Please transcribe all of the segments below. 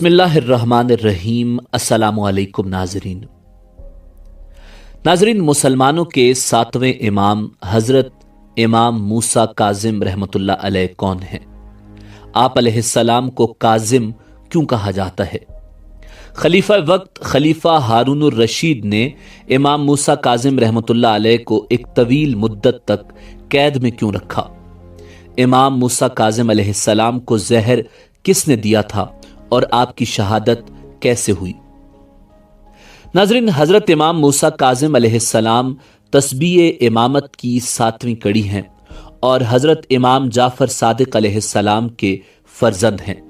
बिस्मिल्लाहिर्रहमानिर्रहीम। अस्सलाम वालेकुम नाजरीन, मुसलमानों के सातवें इमाम हज़रत इमाम मूसा काजिम रहमतुल्लाह अलैह कौन हैं? आप अलैहिस्सलाम को काजिम क्यों कहा जाता है? खलीफा वक्त खलीफा हारूनुर रशीद ने इमाम मूसा काजिम रहमतुल्लाह अलैह को एक तवील मुद्दत तक कैद में क्यों रखा? इमाम मूसा काजिम अलैहिस्सलाम को जहर किसने दिया था और आपकी शहादत कैसे हुई? नाज़रीन, हज़रत इमाम मूसा काजिम अलैहिस्सलाम तस्बीह इमामत की 7वीं कड़ी हैं और हज़रत इमाम जाफ़र सादिक अलैहिस्सलाम के फर्जंद हैं।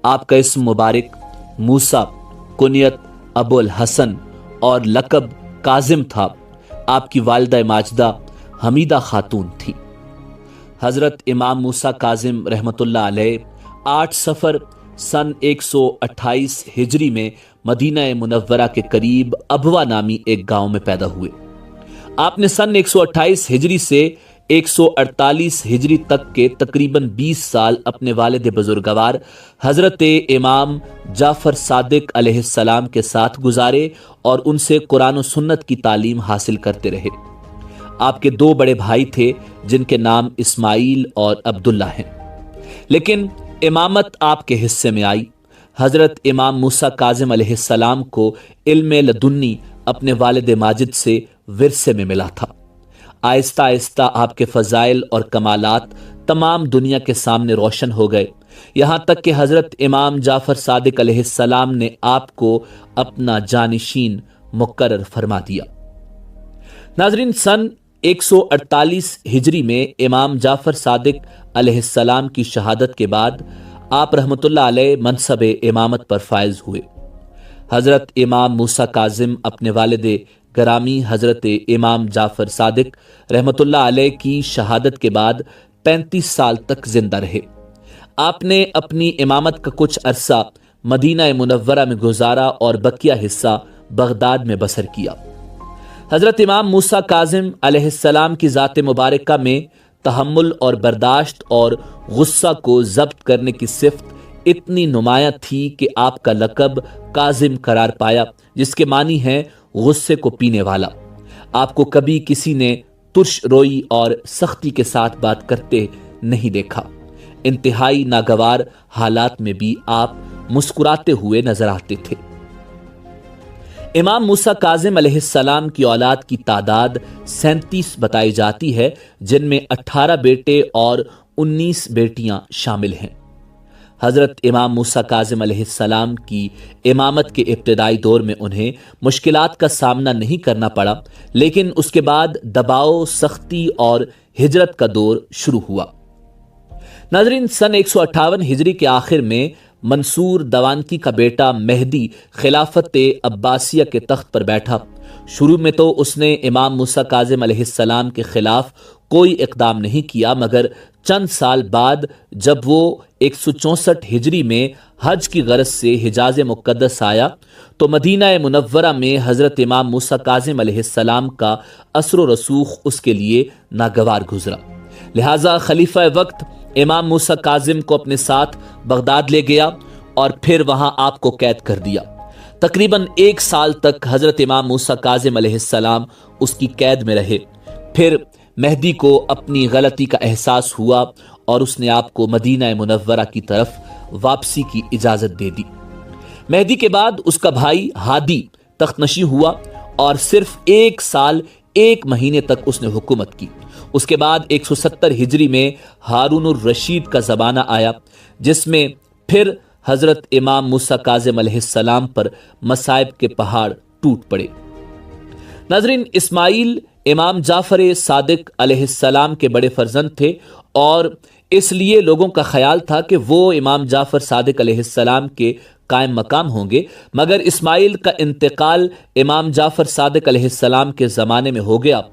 आपका इस्म मुबारक मूसा, कुनियत अबुल हसन और लक़ब काजिम था। आपकी वालिदा माजिदा हमीदा खातून थी। हज़रत इमाम मूसा काजिम रहमतुल्लाह अलैह 8 सफ़र सन 128 हिजरी में मदीना मुनव्वरा के करीब अबवा नामी एक गांव में पैदा हुए। आपने सन 128 हिजरी से 148 हिजरी तक के तकरीबन 20 साल अपने वालिद बुजुर्गवार हजरत इमाम जाफर सादिक अलैहिस्सलाम के साथ गुजारे और उनसे कुरान और सुन्नत की तालीम हासिल करते रहे। आपके 2 बड़े भाई थे जिनके नाम इस्माइल और अब्दुल्ला हैं, लेकिन इमामत आपके हिस्से में आई। हजरत इमाम मूसा काजिम अलैहिस्सलाम को इल्म लदुन्नी अपने वालिद माजिद से विरसे में मिला था। आहिस्ता आहिस्ता आपके फजाइल और कमालात तमाम दुनिया के सामने रोशन हो गए, यहाँ तक कि हजरत इमाम जाफर सादिक अलैहिस्सलाम ने आपको अपना जानिशीन मुकर्रर फरमा दिया। नाजरीन, सन 148 हिजरी में इमाम जाफर सादिक अलैहिस्सलाम की शहादत के बाद आप रहमतुल्लाह अलैह मनसब इमामत पर फायज हुए। हजरत इमाम मूसा काजिम अपने वालिद गरामी हजरत इमाम जाफर सादिक रहमतुल्लाह अलैह की शहादत के बाद 35 साल तक जिंदा रहे। आपने अपनी इमामत का कुछ अरसा मदीना मुनव्वरा में गुजारा और बकिया हिस्सा बगदाद में बसर किया। हजरत इमाम मूसा काजिम अलैहिस्सलाम की ज़ात मुबारका में तहम्मुल और बर्दाश्त और गुस्सा को जब्त करने की सिफ्त इतनी नुमाया थी कि आपका लक़ब काजिम करार पाया, जिसके मानी है गुस्से को पीने वाला। आपको कभी किसी ने तुर्श रोई और सख्ती के साथ बात करते नहीं देखा। इंतहाई नागवार हालात में भी आप मुस्कुराते हुए नजर आते थे। इमाम मूसा काजिम अलैहिस्सलाम की औलाद की तादाद 37 बताई जाती है, जिनमें 18 बेटे और 19 बेटियां शामिल हैं। हजरत इमाम मूसा काजिम अलैहिस्सलाम की इमामत के इब्तिदाई दौर में उन्हें मुश्किलात का सामना नहीं करना पड़ा, लेकिन उसके बाद दबाव, सख्ती और हिजरत का दौर शुरू हुआ। नाज़रीन, सन 158 हिजरी के आखिर में मंसूर दवानकी का बेटा मेहदी खिलाफत अब्बासिया के तख्त पर बैठा। शुरू में तो उसने इमाम मूसा काजिम अलैहिस्सलाम के खिलाफ कोई इक़दाम नहीं किया, मगर चंद साल बाद जब वो 164 हिजरी में हज की गरज से हिजाज मुक़द्दस आया तो मदीना मुनव्वरा में हज़रत इमाम मूसा काजिम अलैहिस्सलाम का असर रसूख उसके लिए नागवार गुजरा। लिहाजा खलीफा वक्त इमाम मूसा काजिम को अपने साथ बगदाद ले गया और फिर वहां आपको कैद कर दिया। तकरीबन 1 साल तक हजरत इमाम मूसा काजिम अलैहिस्सलाम उसकी कैद में रहे। फिर मेहदी को अपनी गलती का एहसास हुआ और उसने आपको मदीना मुनव्वरा की तरफ वापसी की इजाजत दे दी। मेहदी के बाद उसका भाई हादी तख्तनशी हुआ और सिर्फ 1 साल 1 महीने तक उसने हुकूमत की। उसके बाद 170 हिजरी में हारूनुर रशीद का ज़माना आया, जिसमें फिर हजरत इमाम मूसा काजिम अलैहिस्सलाम पर मसाइब के पहाड़ टूट पड़े। नाज़रीन, इस्माइल इमाम जाफर सादिक अलैहिस्सलाम के बड़े फर्जंद थे और इसलिए लोगों का ख्याल था कि वो इमाम जाफर सादिक अलैहिस्सलाम के कायम मकाम होंगे, मगर इस्माइल का इंतकाल इमाम जाफर सादिक अलैहिस्सलाम के ज़माने में हो गया।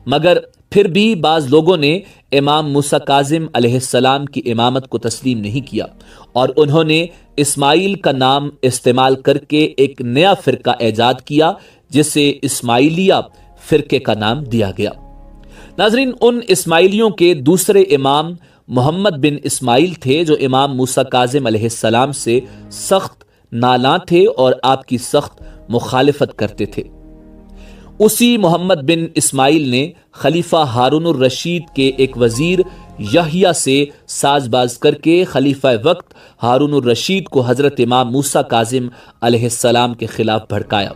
मगर फिर भी बाज़ लोगों ने इमाम मूसा काजिम अलैहिस्सलाम की इमामत को तस्लीम नहीं किया और उन्होंने इस्माइल का नाम इस्तेमाल करके एक नया फ़िरका ऐजाद किया, जिसे इस्माइलिया फ़िरके का नाम दिया गया। नाज़रीन, उन इस्माइलियों के दूसरे इमाम मोहम्मद बिन इस्माइल थे जो इमाम मूसा काजिम अलैहिस्सलाम से सख्त نالاں تھے اور آپ کی سخت مخالفت کرتے تھے۔ اسی محمد بن اسماعیل نے خلیفہ ہارون الرشید کے ایک وزیر یحییٰ سے ساز باز کر کے خلیفہ وقت ہارون الرشید کو حضرت امام موسیٰ کاظم علیہ السلام کے خلاف بھڑکایا۔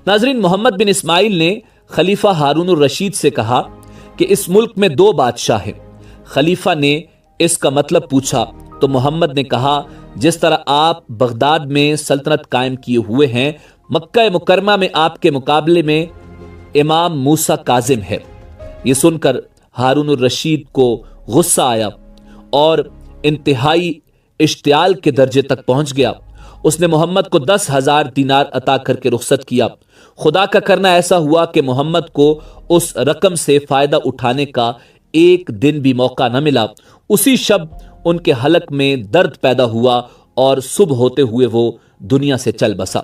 ناظرین، محمد بن اسماعیل نے خلیفہ ہارون الرشید سے کہا کہ اس ملک میں 2 بادشاہ ہیں۔ خلیفہ نے اس کا مطلب پوچھا تو محمد نے کہا، جس طرح آپ بغداد میں سلطنت قائم کیے ہوئے ہیں، مکہ مکرمہ میں آپ کے مقابلے میں امام موسیٰ کاظم ہے۔ یہ سن کر ہارون الرشید کو غصہ آیا اور انتہائی اشتعال کے درجے تک پہنچ گیا۔ اس نے محمد کو 10,000 دینار عطا کر کے رخصت کیا۔ خدا کا کرنا ایسا ہوا کہ محمد کو اس رقم سے فائدہ اٹھانے کا ایک دن بھی موقع نہ ملا۔ اسی شب ان کے حلق میں درد پیدا ہوا اور صبح ہوتے ہوئے وہ دنیا سے چل بسا۔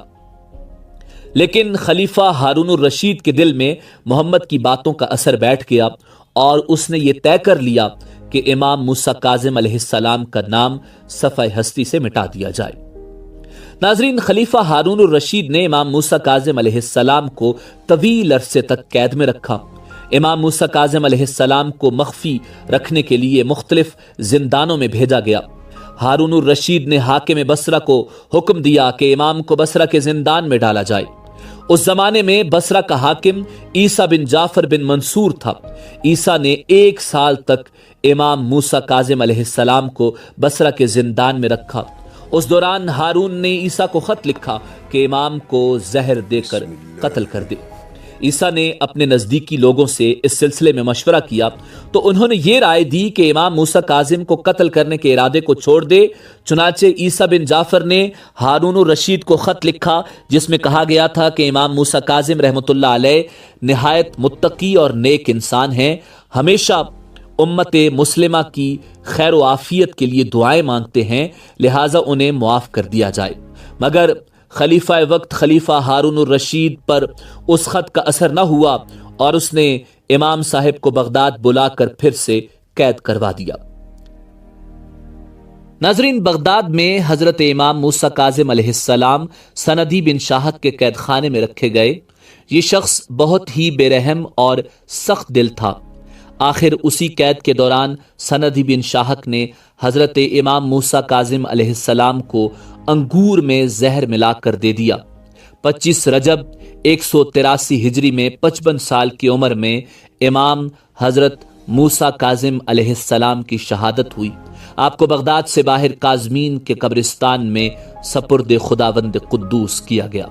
لیکن خلیفہ ہارون الرشید کے دل میں محمد کی باتوں کا اثر بیٹھ گیا اور اس نے یہ طے کر لیا کہ امام موسیٰ کاظم علیہ السلام کا نام صفحہ ہستی سے مٹا دیا جائے۔ ناظرین، خلیفہ ہارون الرشید نے امام موسیٰ کاظم علیہ السلام کو طویل عرصے تک قید میں رکھا۔ امام موسیٰ کاظم علیہ السلام کو مخفی رکھنے کے لیے مختلف زندانوں میں بھیجا گیا۔ ہارون الرشید نے حاکم بصرہ کو حکم دیا کہ امام کو بصرہ کے زندان میں ڈالا جائے۔ اس زمانے میں بصرہ کا حاکم عیسیٰ بن جعفر بن منصور تھا۔ عیسیٰ نے 1 سال تک امام موسیٰ کاظم علیہ السلام کو بصرہ کے زندان میں رکھا۔ اس دوران ہارون نے عیسیٰ کو خط لکھا کہ امام کو زہر دے کر قتل کر دے۔ عیسیٰ نے اپنے نزدیکی لوگوں سے اس سلسلے میں مشورہ کیا تو انہوں نے یہ رائے دی کہ امام موسیٰ کاظم کو قتل کرنے کے ارادے کو چھوڑ دے۔ چنانچہ عیسیٰ بن جعفر نے ہارون الرشید کو خط لکھا جس میں کہا گیا تھا کہ امام موسیٰ کاظم رحمۃ اللہ علیہ نہایت متقی اور نیک انسان ہیں، ہمیشہ امت مسلمہ کی خیر و عافیت کے لیے دعائیں مانگتے ہیں، لہٰذا انہیں معاف کر دیا جائے۔ مگر خلیفہ وقت خلیفہ ہارون الرشید پر اس خط کا اثر نہ ہوا اور اس نے امام صاحب کو بغداد بلا کر پھر سے قید کروا دیا۔ ناظرین، بغداد میں حضرت امام موسیٰ کاظم علیہ السلام سندی بن شاہق کے قید خانے میں رکھے گئے۔ یہ شخص بہت ہی بے رحم اور سخت دل تھا۔ آخر اسی قید کے دوران سندی بن شاہق نے حضرت امام موسیٰ کاظم علیہ السلام کو انگور میں زہر ملا کر دے دیا۔ 25 رجب 183 ہجری میں 55 سال کی عمر میں امام حضرت موسیٰ کاظم علیہ السلام کی شہادت ہوئی۔ آپ کو بغداد سے باہر کاظمین کے قبرستان میں سپرد خداوند قدوس کیا گیا۔